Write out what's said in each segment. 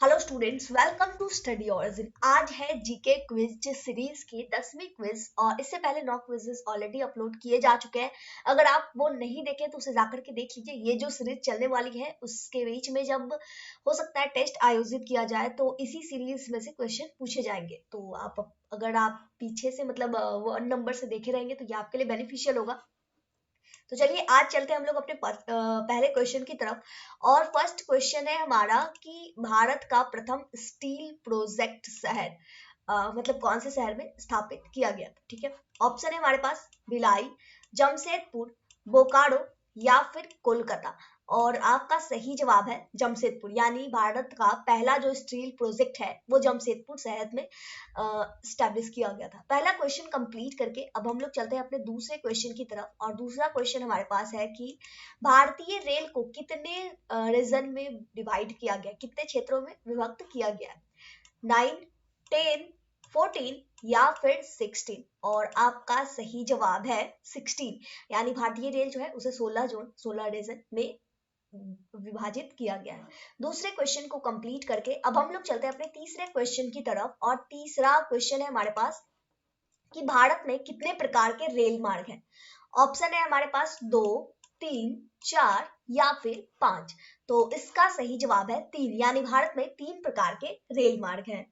Hello students, welcome to study origin. आज है GK quiz series की 10वीं क्विज और इससे पहले 9 क्विजेस ऑलरेडी अपलोड किए जा चुके हैं। अगर आप वो नहीं देखे तो उसे जाकर के देख लीजिए। ये जो सीरीज चलने वाली है उसके बीच में जब हो सकता है टेस्ट आयोजित किया जाए तो इसी सीरीज में से क्वेश्चन पूछे जाएंगे। तो अगर आप पीछे से मतलब 1 नंबर से देखे रहेंगे तो ये आपके लिए बेनिफिशियल होगा। तो चलिए आज चलते हैं हम लोग अपने पहले क्वेश्चन की तरफ। और फर्स्ट क्वेश्चन है हमारा कि भारत का प्रथम स्टील प्रोजेक्ट शहर मतलब कौन से शहर में स्थापित किया गया था। ठीक है, ऑप्शन है हमारे पास भिलाई, जमशेदपुर, बोकारो या फिर कोलकाता। और आपका सही जवाब है जमशेदपुर, यानी भारत का पहला जो स्टील प्रोजेक्ट है वो जमशेदपुर शहर में स्टैब्लिश किया गया था। पहला क्वेश्चन कंप्लीट करके अब हम लोग चलते हैं अपने दूसरे क्वेश्चन की तरफ। और दूसरा क्वेश्चन हमारे पास है कि भारतीय रेल को कितने रीजन में डिवाइड किया गया, कितने क्षेत्रों में विभक्त किया गया है? 9, 10, 14 या फिर 16। और आपका सही जवाब है 16, यानी भारतीय रेल जो है उसे 16 जोन 16 रीजन में विभाजित किया गया है। दूसरे क्वेश्चन को कंप्लीट करके अब हम लोग चलते हैं अपने तीसरे क्वेश्चन की तरफ। और तीसरा क्वेश्चन है हमारे पास कि भारत में कितने प्रकार के रेल मार्ग हैं। ऑप्शन है हमारे पास 2, 3, 4 या फिर 5। तो इसका सही जवाब है 3, यानी भारत में 3 प्रकार के रेल मार्ग हैं।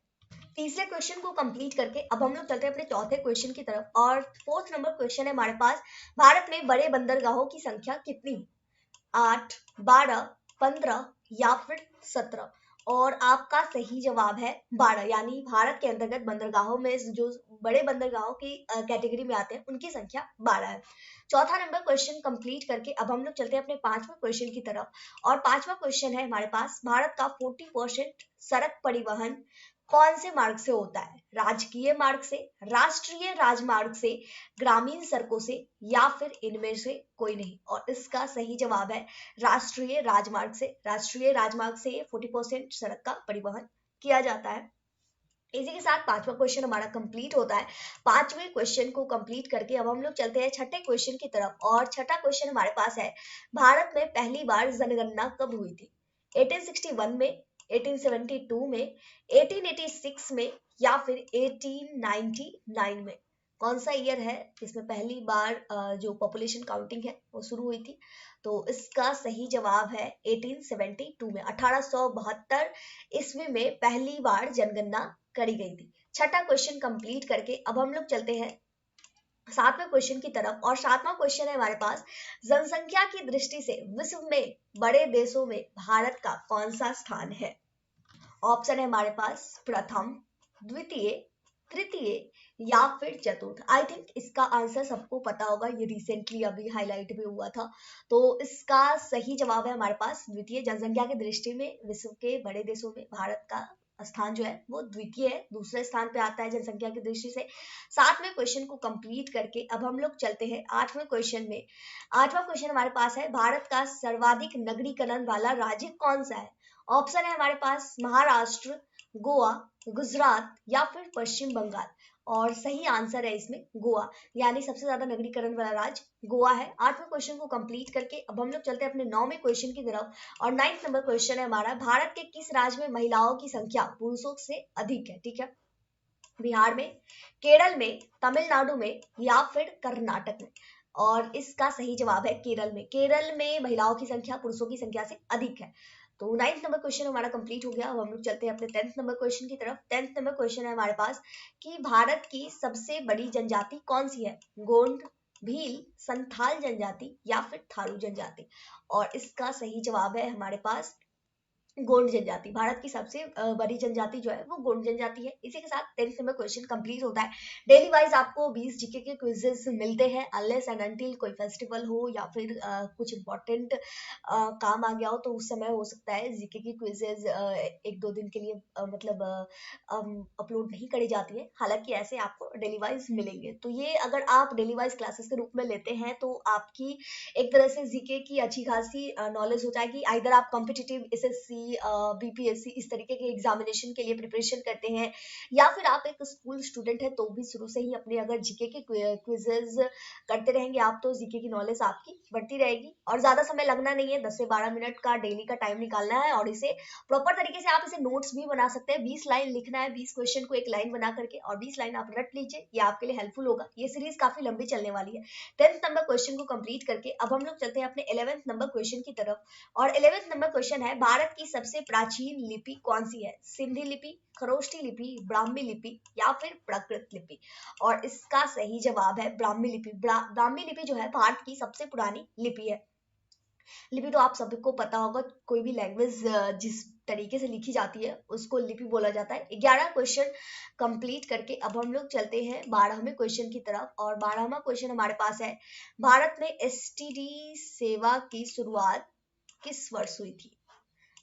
तीसरे क्वेश्चन को कंप्लीट करके अब हम लोग चलते हैं अपने चौथे क्वेश्चन की तरफ। और फोर्थ नंबर क्वेश्चन है हमारे पास, भारत में बड़े बंदरगाहों की संख्या कितनी? 8, 12, 15 या फिर 17। और आपका सही जवाब है 12, यानी भारत के अंतर्गत बंदरगाहों में जो बड़े बंदरगाहों की कैटेगरी में आते हैं उनकी संख्या 12 है। चौथा नंबर क्वेश्चन कंप्लीट करके अब हम लोग चलते हैं अपने पांचवें क्वेश्चन की तरफ। और पांचवा क्वेश्चन है हमारे पास, भारत का 40% सड़क परिवहन कौन से मार्ग से होता है? राजकीय मार्ग से, राष्ट्रीय राजमार्ग से, ग्रामीण सड़कों से या फिर इनमें से कोई नहीं। और इसका सही जवाब है राष्ट्रीय राजमार्ग से। राष्ट्रीय राजमार्ग से 40% सड़क का परिवहन किया जाता है। इसी के साथ पांचवा क्वेश्चन हमारा कंप्लीट होता है। पांचवें क्वेश्चन को कंप्लीट करके अब हम लोग चलते हैं छठे क्वेश्चन की तरफ। और छठा क्वेश्चन हमारे पास है, भारत में पहली बार जनगणना कब हुई थी? 1861 में, 1872 में, 1886 में या फिर 1899 में? कौन सा ईयर है इसमें पहली बार जो पॉपुलेशन काउंटिंग है वो शुरू हुई थी? तो इसका सही जवाब है 1872 में, 1872 ईस्वी में पहली बार जनगणना करी गई थी। छठा क्वेश्चन कंप्लीट करके अब हम लोग चलते हैं सातवें क्वेश्चन की तरफ। और सातवां क्वेश्चन है हमारे पास, जनसंख्या की दृष्टि से विश्व में बड़े देशों में भारत का कौन सा स्थान है? ऑप्शन है हमारे पास प्रथम, द्वितीय, तृतीय या फिर चतुर्थ। आई थिंक इसका आंसर सबको पता होगा, ये रिसेंटली अभी हाईलाइट भी हुआ था। तो इसका सही जवाब है हमारे पास द्वितीय। जनसंख्या की दृष्टि में विश्व के बड़े देशों में भारत का स्थान जो है वो द्वितीय है, दूसरे स्थान पे आता है जनसंख्या की दृष्टि से। सातवें क्वेश्चन को कंप्लीट करके अब हम लोग चलते हैं आठवें क्वेश्चन में। आठवां क्वेश्चन हमारे पास है, भारत का सर्वाधिक नगरीकरण वाला राज्य कौन सा है? ऑप्शन है हमारे पास महाराष्ट्र, गोवा, गुजरात या फिर पश्चिम बंगाल। और सही आंसर है इसमें गोवा, यानी सबसे ज्यादा नगरीकरण वाला राज्य गोवा है। आठवें क्वेश्चन को कंप्लीट करके अब हम लोग चलते हैं अपने 9वें क्वेश्चन की तरफ। और 9th नंबर क्वेश्चन है हमारा, भारत के किस राज्य में महिलाओं की संख्या पुरुषों से अधिक है? ठीक है, बिहार में, केरल में, तमिलनाडु में या फिर कर्नाटक में? और इसका सही जवाब है केरल में। केरल में महिलाओं की संख्या पुरुषों की संख्या से अधिक है। तो 9th नंबर क्वेश्चन हमारा कंप्लीट हो गया। अब हम लोग चलते हैं अपने 10th नंबर क्वेश्चन की तरफ। 10th नंबर क्वेश्चन है हमारे पास कि भारत की सबसे बड़ी जनजाति कौन सी है? गोंड, भील, संथाल जनजाति या फिर थारू जनजाति? और इसका सही जवाब है हमारे पास गोंड जनजाति। भारत की सबसे बड़ी जनजाति जो है वो गोंड जनजाति है। इसी के साथ 10th नंबर क्वेश्चन कंप्लीट होता है। डेली वाइज आपको 20 जीके के क्विजेस मिलते हैं, अनलेस एंड अनटिल कोई फेस्टिवल हो या फिर कुछ इंपॉर्टेंट काम आ गया हो तो उस समय हो सकता है जीके की क्विजेस 1-2 दिन के लिए मतलब अपलोड नहीं करी जाती है। हालांकि ऐसे आपको डेली वाइज मिलेंगे। तो ये अगर आप डेली वाइज क्लासेस के रूप में लेते हैं तो आपकी एक तरह से जीके की अच्छी खासी नॉलेज हो जाएगी। आइदर आप कॉम्पिटिटिव एसएससी यूपीएससी, बीपीएससी इस तरीके के एग्जामिनेशन के लिए प्रिपरेशन करते हैं, या फिर आप एक स्कूल स्टूडेंट है तो भी शुरू से ही अपने अगर जीके के क्विजेज करते रहेंगे आप, तो जीके की नॉलेज आपकी बढ़ती रहेगी। और ज्यादा समय लगना नहीं है, 10 से 12 मिनट का डेली का टाइम निकालना है, और इसे प्रॉपर तरीके से आप इसे नोट्स भी बना सकते हैं। 20 लाइन लिखना है, 20 क्वेश्चन को एक लाइन बना करके, और 20 लाइन आप रट लीजिए, ये आपके लिए हेल्पफुल होगा। ये सीरीज काफी लंबी चलने वाली है। 10th नंबर क्वेश्चन को कंप्लीट करके अब हम लोग चलते हैं अपने 11th नंबर क्वेश्चन की तरफ। और 11th नंबर क्वेश्चन है, भारत की सबसे प्राचीन लिपि कौन सी है? सिंधी लिपि, खरोष्टी लिपि, ब्राह्मी लिपि, या फिर प्राकृत लिपि? और इसका सही जवाब है ब्राह्मी लिपि। ब्राह्मी लिपि जो है भारत की सबसे पुरानी लिपि है। लिपि तो आप सबको पता होगा, कोई भी लैंग्वेज जिस तरीके से लिखी जाती है उसको लिपि बोला जाता है। 11 क्वेश्चन कंप्लीट करके अब हम लोग चलते हैं 12वें क्वेश्चन की तरफ। और 12वां क्वेश्चन हमारे पास है, भारत में एसटीडी सेवा की शुरुआत किस वर्ष हुई थी?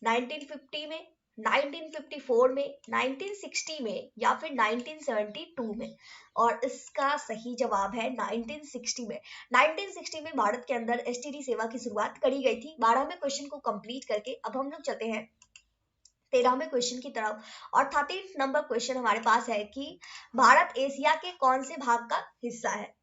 1950 में, 1954 में, 1960 में, या फिर 1972 में? और इसका सही जवाब है 1960 में। 1960 में भारत के अंदर एसटीडी सेवा की शुरुआत करी गई थी। 12वें क्वेश्चन को कंप्लीट करके अब हम लोग चलते हैं 13वें क्वेश्चन की तरफ। और 13th नंबर क्वेश्चन हमारे पास है कि भारत एशिया के कौन से भाग का हिस्सा है?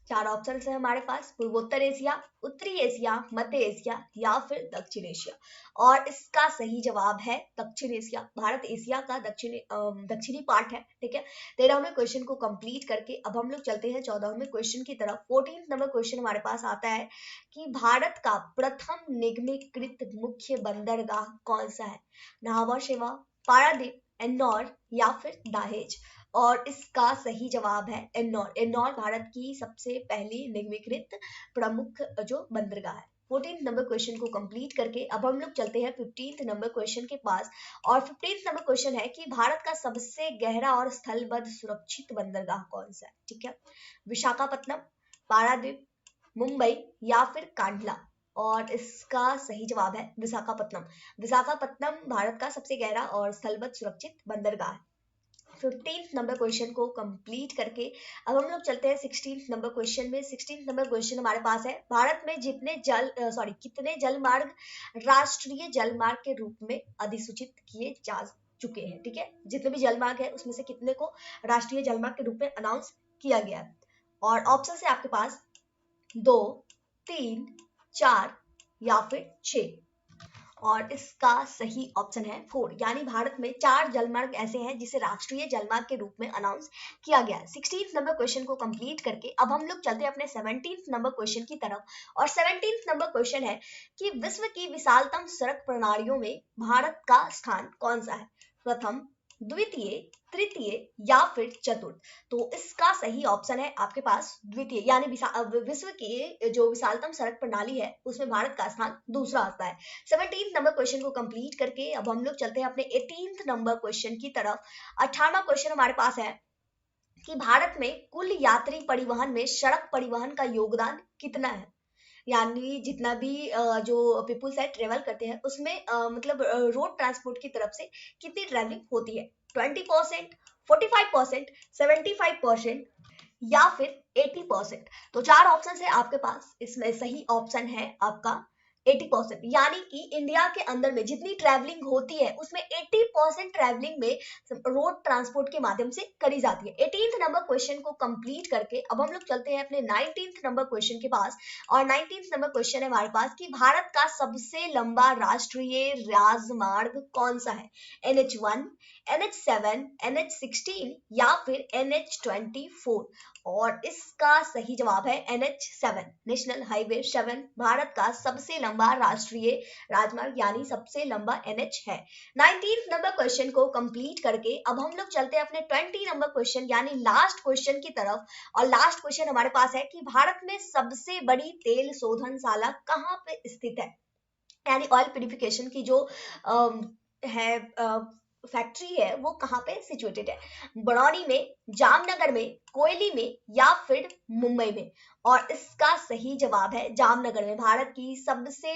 4 ऑप्शन है हमारे पास, पूर्वोत्तर एशिया, उत्तरी एशिया, मध्य एशिया, या फिर दक्षिण एशिया? और इसका सही जवाब है दक्षिण एशिया। भारत एशिया का दक्षिणी पार्ट है, ठीक है। 13वें क्वेश्चन को कंप्लीट करके अब हम लोग चलते हैं 14वें क्वेश्चन की तरफ। 14th नंबर क्वेश्चन हमारे पास आता है कि भारत का प्रथम निगमीकृत मुख्य बंदरगाह कौन सा है? नाहवा शेवा, पारादीप, एन्नौर, या फिर दहेज? और इसका सही जवाब है एन्नौर। एन्नौर भारत की सबसे पहली निगमीकृत प्रमुख जो बंदरगाह है। 14th नंबर क्वेश्चन को कंप्लीट करके अब हम लोग चलते हैं 15th नंबर क्वेश्चन के पास। और 15th नंबर क्वेश्चन है कि भारत का सबसे गहरा और स्थलबद्ध सुरक्षित बंदरगाह कौन सा है? ठीक है, विशाखापत्तनम, पारादीप, मुंबई, या फिर कांडला? और इसका सही जवाब है विशाखापत्तनम। विशाखापत्तनम भारत का सबसे गहरा और स्थलबद्ध सुरक्षित बंदरगाह है। 15th नंबर क्वेश्चन को कंप्लीट करके अब हम लोग चलते हैं 16th नंबर क्वेश्चन में। 16th नंबर क्वेश्चन हमारे पास है, भारत में कितने जल मार्ग राष्ट्रीय जल मार्ग के रूप में अधिसूचित किए जा चुके हैं? ठीक है, जितने भी जल मार्ग है उसमें से कितने को राष्ट्रीय जल मार्ग के रूप में अनाउंस किया गया है? और ऑप्शन है आपके पास 2, 3, 4, या फिर 6? और इसका सही ऑप्शन है 4, यानी भारत में 4 जलमार्ग ऐसे हैं जिसे राष्ट्रीय जलमार्ग के रूप में अनाउंस किया गया है। 16th नंबर क्वेश्चन को कंप्लीट करके अब हम लोग चलते हैं अपने 17th नंबर क्वेश्चन की तरफ। और 17th नंबर क्वेश्चन है कि विश्व की विशालतम सड़क प्रणालियों में भारत का स्थान कौन सा है? प्रथम, द्वितीय, तृतीय, या फिर चतुर्थ? तो इसका सही ऑप्शन है आपके पास द्वितीय, यानी विश्व की जो विशालतम सड़क प्रणाली है उसमें भारत का स्थान दूसरा आता है। 17th नंबर क्वेश्चन को कंप्लीट करके अब हम लोग चलते हैं अपने 18th नंबर क्वेश्चन की तरफ। 18वां क्वेश्चन हमारे पास है कि भारत में कुल यात्री परिवहन में सड़क परिवहन का योगदान कितना है? यानी जितना भी जो पीपुल्स है ट्रेवल करते हैं उसमें मतलब रोड ट्रांसपोर्ट की तरफ से कितनी ट्रैवलिंग होती है? 20%, 45%, 75%, या फिर 80%? तो 4 ऑप्शन है आपके पास, इसमें सही ऑप्शन है आपका 80%, यानी कि इंडिया के अंदर में जितनी ट्रैवलिंग होती है उसमें 80% ट्रैवलिंग में रोड ट्रांसपोर्ट के माध्यम से करी जाती है। 18th नंबर क्वेश्चन को कंप्लीट करके अब हम लोग चलते हैं अपने 19th नंबर क्वेश्चन के पास। और 19th नंबर क्वेश्चन है हमारे पास कि भारत का सबसे लंबा राष्ट्रीय राजमार्ग कौन सा है? NH1, NH7, NH16, या फिर NH24? और इसका सही जवाब है NH7, नेशनल हाईवे 7 भारत का सबसे लंबा राष्ट्रीय राजमार्ग, यानी सबसे लंबा NH है। 19th नंबर क्वेश्चन को कंप्लीट करके अब हम लोग चलते हैं अपने 20 नंबर क्वेश्चन यानी लास्ट क्वेश्चन की तरफ। और लास्ट क्वेश्चन हमारे पास है कि भारत में सबसे बड़ी तेल शोधनशाला कहाँ पे स्थित है? यानी ऑयल प्यूरिफिकेशन की जो है फैक्ट्री है वो कहाँ पे सिचुएटेड है? बड़ौनी में, जामनगर में, कोयली में, या फिर मुंबई में? और इसका सही जवाब है जामनगर में। भारत की सबसे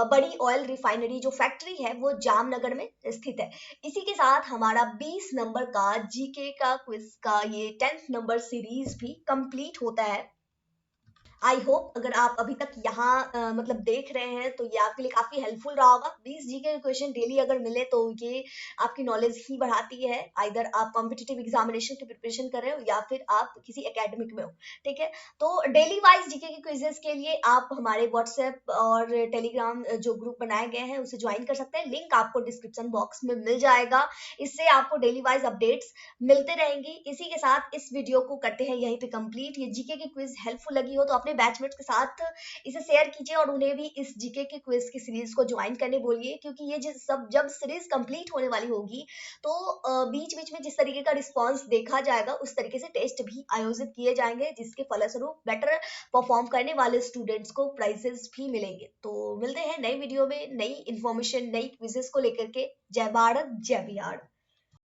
बड़ी ऑयल रिफाइनरी जो फैक्ट्री है वो जामनगर में स्थित है। इसी के साथ हमारा 20 नंबर का जीके का क्विज का ये 10th नंबर सीरीज भी कंप्लीट होता है। आई होप अगर आप अभी तक यहाँ मतलब देख रहे हैं तो ये आपके लिए काफी हेल्पफुल रहा होगा। 20 जीके के क्वेश्चन डेली अगर मिले तो ये आपकी नॉलेज ही बढ़ाती है। आइदर आप कॉम्पिटिटिव एग्जामिनेशन की प्रिपरेशन कर रहे हो या फिर आप किसी एकेडमिक में हो, ठीक है। तो डेली वाइज जीके के क्विजेस के लिए आप हमारे व्हाट्सएप और टेलीग्राम जो ग्रुप बनाए गए हैं उसे ज्वाइन कर सकते हैं। लिंक आपको डिस्क्रिप्शन बॉक्स में मिल जाएगा। इससे आपको डेली वाइज अपडेट्स मिलते रहेंगी। इसी के साथ इस वीडियो को करते हैं यहीं पे कंप्लीट। ये जीके की क्विज हेल्पफुल लगी हो तो अपने बैचमेट्स के साथ इसे शेयर कीजिए और उन्हें भी इस जीके की क्विज की सीरीज को ज्वाइन करने बोलिए, क्योंकि ये जिस सब जब सीरीज कंप्लीट होने वाली होगी तो बीच बीच में जिस तरीके का रिस्पॉन्स देखा जाएगा उस तरीके से टेस्ट भी आयोजित किए जाएंगे, जिसके फलस्वरूप बेटर परफॉर्म करने वाले स्टूडेंट्स को प्राइजेस भी मिलेंगे। तो मिलते हैं नई वीडियो में नई इंफॉर्मेशन नई क्विजेस को लेकर के। जय भारत जय बिहार।